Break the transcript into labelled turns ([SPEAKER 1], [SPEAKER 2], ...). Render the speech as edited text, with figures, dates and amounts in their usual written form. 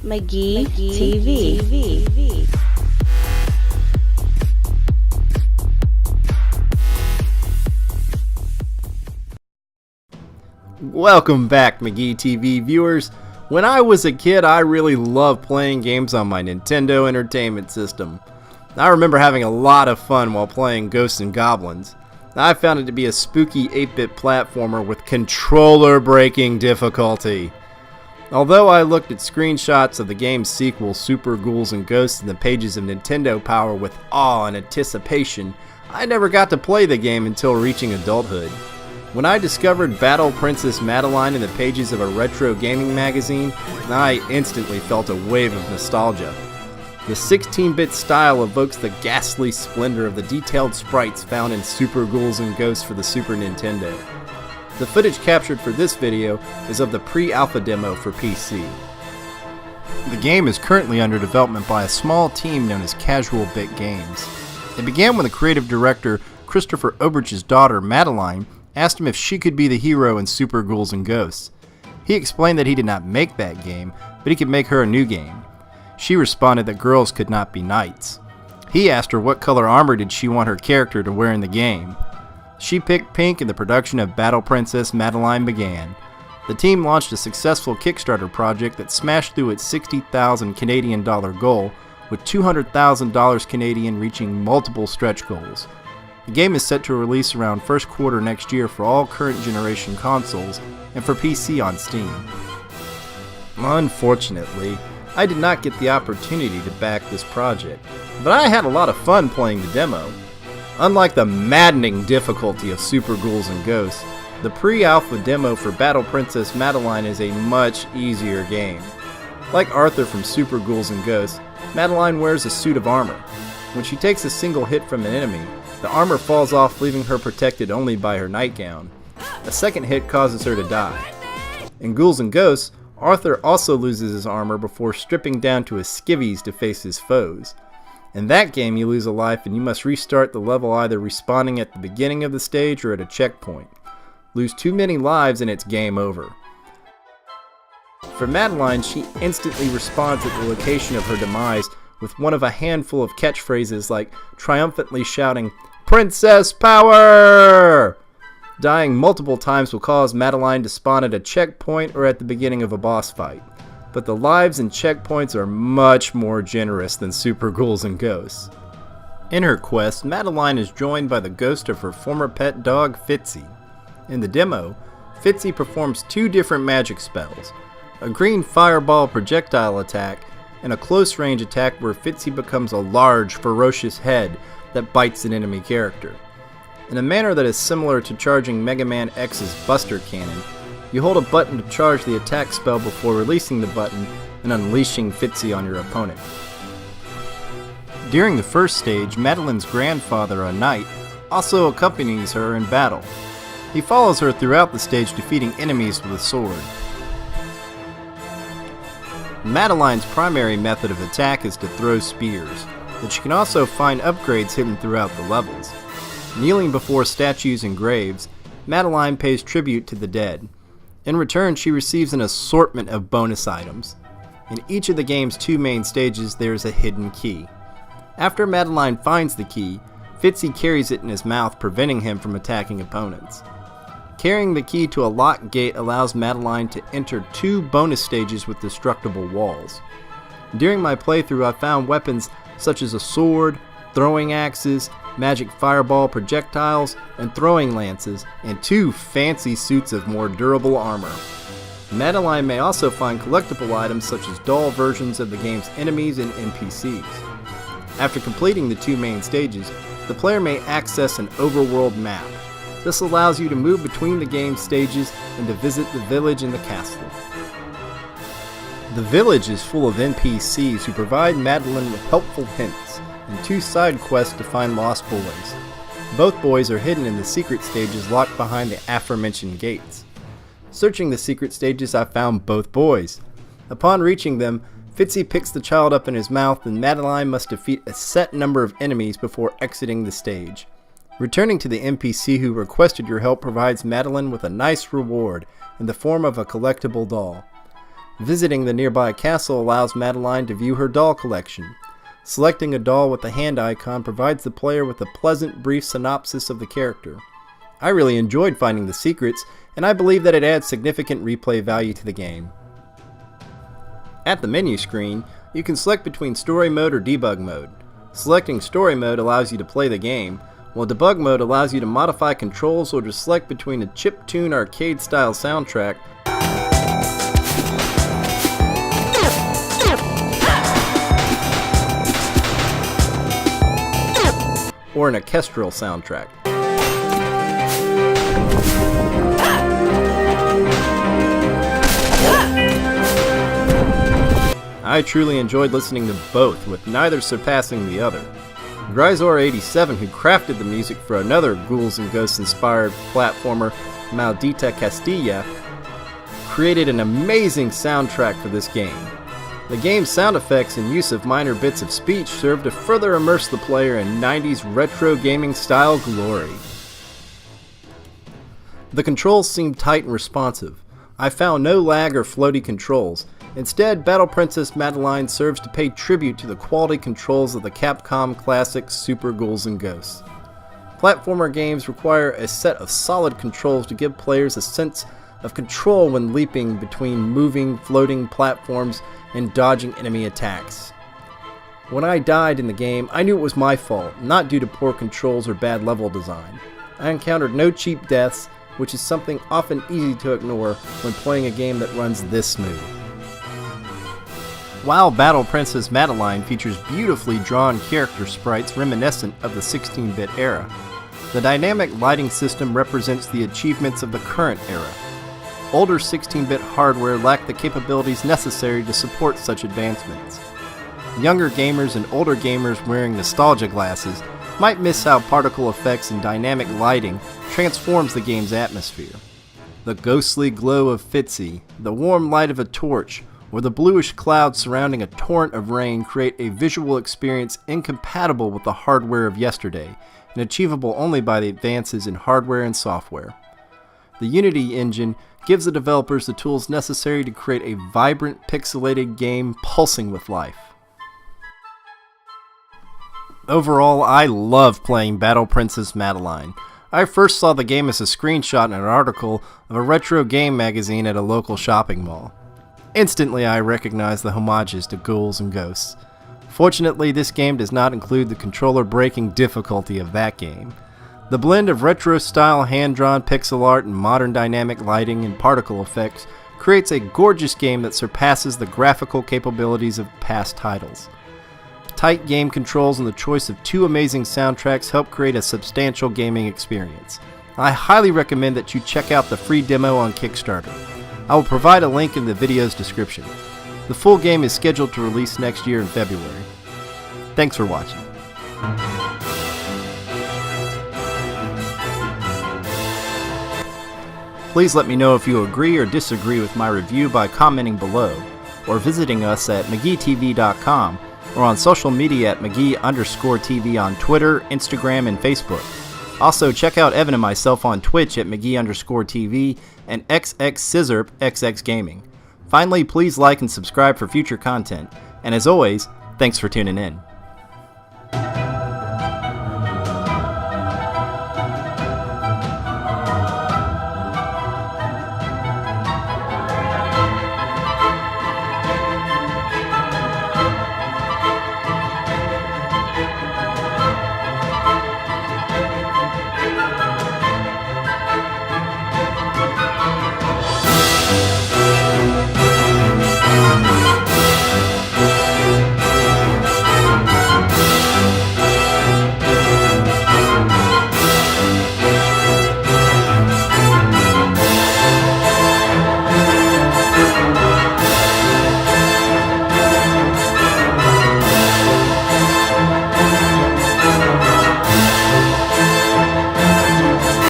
[SPEAKER 1] McGee TV.
[SPEAKER 2] Welcome back, McGee TV viewers. When I was a kid, I really loved playing games on my Nintendo Entertainment System. I remember having a lot of fun while playing Ghosts and Goblins. I found it to be a spooky 8-bit platformer with controller-breaking difficulty. Although I looked at screenshots of the game's sequel, Super Ghouls and Ghosts, in the pages of Nintendo Power with awe and anticipation, I never got to play the game until reaching adulthood. When I discovered Battle Princess Madelyn in the pages of a retro gaming magazine, I instantly felt a wave of nostalgia. The 16-bit style evokes the ghastly splendor of the detailed sprites found in Super Ghouls and Ghosts for the Super Nintendo. The footage captured for this video is of the pre-alpha demo for PC. The game is currently under development by a small team known as Casual Bit Games. It began when the creative director, Christopher Obert's daughter, Madeline, asked him if she could be the hero in Super Ghouls and Ghosts. He explained that he did not make that game, but he could make her a new game. She responded that girls could not be knights. He asked her what color armor did she want her character to wear in the game. She picked pink and the production of Battle Princess Madelyn began. The team launched a successful Kickstarter project that smashed through its $60,000 Canadian goal, with $200,000 Canadian reaching multiple stretch goals. The game is set to release around first quarter next year for all current generation consoles and for PC on Steam. Unfortunately, I did not get the opportunity to back this project, but I had a lot of fun playing the demo. Unlike the maddening difficulty of Super Ghouls and Ghosts, the pre-alpha demo for Battle Princess Madelyn is a much easier game. Like Arthur from Super Ghouls and Ghosts, Madelyn wears a suit of armor. When she takes a single hit from an enemy, the armor falls off, leaving her protected only by her nightgown. A second hit causes her to die. In Ghouls and Ghosts, Arthur also loses his armor before stripping down to his skivvies to face his foes. In that game, you lose a life and you must restart the level either respawning at the beginning of the stage or at a checkpoint. Lose too many lives and it's game over. For Madelyn, she instantly responds at the location of her demise with one of a handful of catchphrases like triumphantly shouting, "Princess Power!" Dying multiple times will cause Madelyn to spawn at a checkpoint or at the beginning of a boss fight, but the lives and checkpoints are much more generous than Super Ghouls and Ghosts. In her quest, Madelyn is joined by the ghost of her former pet dog, Fitzy. In the demo, Fitzy performs two different magic spells, a green fireball projectile attack and a close-range attack where Fitzy becomes a large, ferocious head that bites an enemy character. In a manner that is similar to charging Mega Man X's Buster Cannon, you hold a button to charge the attack spell before releasing the button and unleashing Fitzy on your opponent. During the first stage, Madelyn's grandfather, a knight, also accompanies her in battle. He follows her throughout the stage, defeating enemies with a sword. Madelyn's primary method of attack is to throw spears, but she can also find upgrades hidden throughout the levels. Kneeling before statues and graves, Madelyn pays tribute to the dead. In return, she receives an assortment of bonus items. In each of the game's two main stages, there is a hidden key. After Madelyn finds the key, Fitzy carries it in his mouth, preventing him from attacking opponents. Carrying the key to a locked gate allows Madelyn to enter two bonus stages with destructible walls. During my playthrough, I found weapons such as a sword, throwing axes, magic fireball projectiles, and throwing lances, and two fancy suits of more durable armor. Madelyn may also find collectible items such as doll versions of the game's enemies and NPCs. After completing the two main stages, the player may access an overworld map. This allows you to move between the game's stages and to visit the village and the castle. The village is full of NPCs who provide Madelyn with helpful hints and two side quests to find lost boys. Both boys are hidden in the secret stages locked behind the aforementioned gates. Searching the secret stages, I found both boys. Upon reaching them, Fitzy picks the child up in his mouth and Madelyn must defeat a set number of enemies before exiting the stage. Returning to the NPC who requested your help provides Madelyn with a nice reward in the form of a collectible doll. Visiting the nearby castle allows Madelyn to view her doll collection. Selecting a doll with the hand icon provides the player with a pleasant, brief synopsis of the character. I really enjoyed finding the secrets, and I believe that it adds significant replay value to the game. At the menu screen, you can select between Story Mode or Debug Mode. Selecting Story Mode allows you to play the game, while Debug Mode allows you to modify controls or to select between a chiptune arcade-style soundtrack or an orchestral soundtrack. I truly enjoyed listening to both, with neither surpassing the other. Gryzor87, who crafted the music for another Ghouls and Ghosts inspired platformer, Maldita Castilla, created an amazing soundtrack for this game. The game's sound effects and use of minor bits of speech serve to further immerse the player in 90s retro gaming style glory. The controls seemed tight and responsive. I found no lag or floaty controls. Instead, Battle Princess Madelyn serves to pay tribute to the quality controls of the Capcom classic Super Ghouls and Ghosts. Platformer games require a set of solid controls to give players a sense of control when leaping between moving, floating platforms and dodging enemy attacks. When I died in the game, I knew it was my fault, not due to poor controls or bad level design. I encountered no cheap deaths, which is something often easy to ignore when playing a game that runs this smooth. While Battle Princess Madelyn features beautifully drawn character sprites reminiscent of the 16-bit era, the dynamic lighting system represents the achievements of the current era. Older 16-bit hardware lacked the capabilities necessary to support such advancements. Younger gamers and older gamers wearing nostalgia glasses might miss how particle effects and dynamic lighting transforms the game's atmosphere. The ghostly glow of Fitzy, the warm light of a torch, or the bluish clouds surrounding a torrent of rain create a visual experience incompatible with the hardware of yesterday, and achievable only by the advances in hardware and software. The Unity engine gives the developers the tools necessary to create a vibrant, pixelated game pulsing with life. Overall, I love playing Battle Princess Madelyn. I first saw the game as a screenshot in an article of a retro game magazine at a local shopping mall. Instantly, I recognized the homages to Ghouls and Ghosts. Fortunately, this game does not include the controller-breaking difficulty of that game. The blend of retro-style hand-drawn pixel art and modern dynamic lighting and particle effects creates a gorgeous game that surpasses the graphical capabilities of past titles. Tight game controls and the choice of two amazing soundtracks help create a substantial gaming experience. I highly recommend that you check out the free demo on Kickstarter. I will provide a link in the video's description. The full game is scheduled to release next year in February. Thanks for watching. Please let me know if you agree or disagree with my review by commenting below, or visiting us at McGeeTV.com, or on social media at McGee_TV on Twitter, Instagram, and Facebook. Also, check out Evan and myself on Twitch at McGee_TV and XX Gaming. Finally, please like and subscribe for future content. And as always, thanks for tuning in.